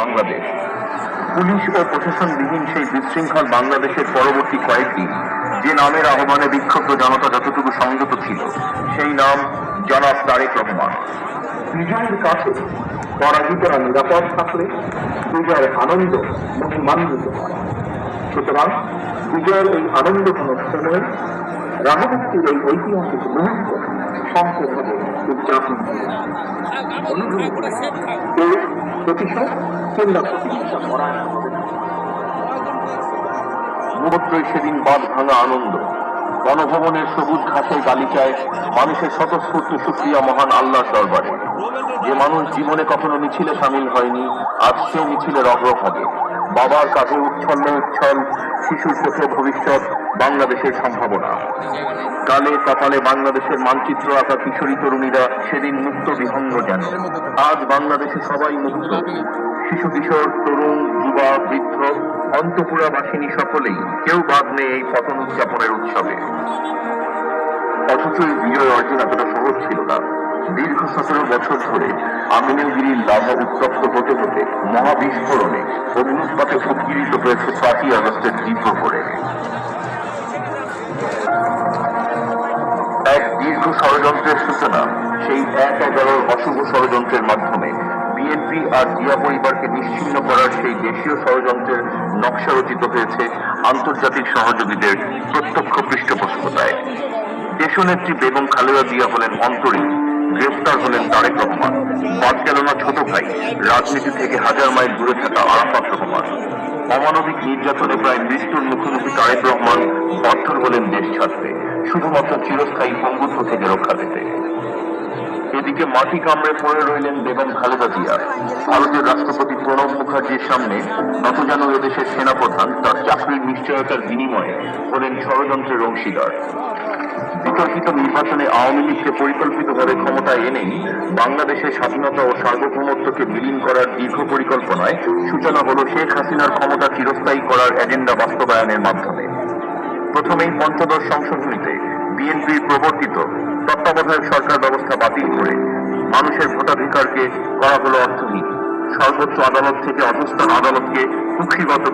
Bangladesh. Police ও প্রশাসনবিহীন সেই বিশৃঙ্খল বাংলাদেশের পরবর্তী কয়েকদিন যে নামের আহ্বানে বিক্ষুব্ধ জনতা যতটুকু সংযত ছিল, সেই নাম জনাব তারেক রহমান। বিজয়ের কাছে পরাজিতরা নিরাপদ থাকলে বিজয়ের আনন্দ মহিমান্বিত হয়। সুতরাং বিজয়ের এই আনন্দঘন সময়ে রাজনীতির এই ঐতিহাসিক মুহূর্ত সম্পূর্ণভাবে উদযাপন প্রতিশোধ কিংবা প্রতিষ্ঠা করা হবে। মুহূর্তই সেদিন বাদ ভাঙা আনন্দ। গণভবনের সবুজ ঘাসের গালিচায় মানুষের স্বতঃস্ফূর্ত শুকরিয়া মহান আল্লাহর দরবারে। যে মানুষ জীবনে কখনো মিছিলে সামিল হয়নি, আজ সে মিছিলে রগরগ হবে। বাবার কাঁধে উচ্ছন্ন উচ্ছল, শিশুর চোখে ভবিষ্যৎ, বাংলাদেশের সম্ভাবনা। কালে কপালে বাংলাদেশের মানচিত্র আঁকা কিশোরী তরুণীরা সেদিন মুক্ত বিহঙ্গ যেন। আজ বাংলাদেশে সবাই মুক্ত। শিশু কিশোর, তরুণ, যুবা, বৃদ্ধ, অন্তপুরাবাসিনী সকলেই কেউ বাদ নেই এই পতন উদযাপনের উৎসবে। অথচ এই বিজয় অর্জন এতটা সহজ ছিল না। দীর্ঘ 17 বছর ধরে আমিনগিরির লাভা উত্তপ্ত হতে হতে মহাবিস্ফোরণে অগ্নুৎপাতে উদ্গীরিত হয়েছে 5ই আগস্টের তীব্র করে। এক দীর্ঘ ষড়যন্ত্রের সূচনা সেই 1/11 অশুভ ষড়যন্ত্রের মাধ্যমে বিএনপি আর জিয়া পরিবারকে নিশ্চিহ্ন করার সেই দেশীয় ষড়যন্ত্রের নকশা রচিত হয়েছে আন্তর্জাতিক সহযোগীদের প্রত্যক্ষ পৃষ্ঠপোষকতায়। দেশনেত্রী বেগম খালেদা জিয়া হলেন অন্তরীণ, গ্রেফতার হলেন তারেক রহমান, বাদ গেল না ছোট ভাই, রাজনীতি থেকে হাজার মাইল দূরে থাকা আরাফাত রহমান। অমানবিক নির্যাতনে প্রায় মৃত্যুর মুখোমুখি তারেক রহমান অর্থর হলেন দেশ ছাড়তে, শুধুমাত্র চিরস্থায়ী পঙ্গুত্ব থেকে রক্ষা পেতে। এদিকে মাটি কামড়ে পড়ে রইলেন বেগম খালেদা জিয়া। ভারতের রাষ্ট্রপতি প্রণব মুখার্জির সামনে নতজানু এদেশের সেনাপ্রধান তার চাকরির নিশ্চয়তার বিনিময়ে হলেন ষড়যন্ত্রের অংশীদার। বিতর্কিত নির্বাচনে আওয়ামী লীগকে পরিকল্পিতভাবে ক্ষমতায় এনেই বাংলাদেশের স্বাধীনতা ও সার্বভৌমত্বকে বিলীন করার দীর্ঘ পরিকল্পনায় সূচনা হল শেখ হাসিনার ক্ষমতা চিরস্থায়ী করার এজেন্ডা বাস্তবায়নের মাধ্যমে। প্রথমেই পঞ্চদশ সংশোধনীতে বিএনপির প্রবর্তিত তত্ত্বাবধায়ক সরকার ব্যবস্থা বাতিল করে মানুষের ভোটাধিকারকে করা হলো অর্থহীন। সর্বোচ্চ আদালত থেকে অধস্তন আদালতকে কুক্ষিগত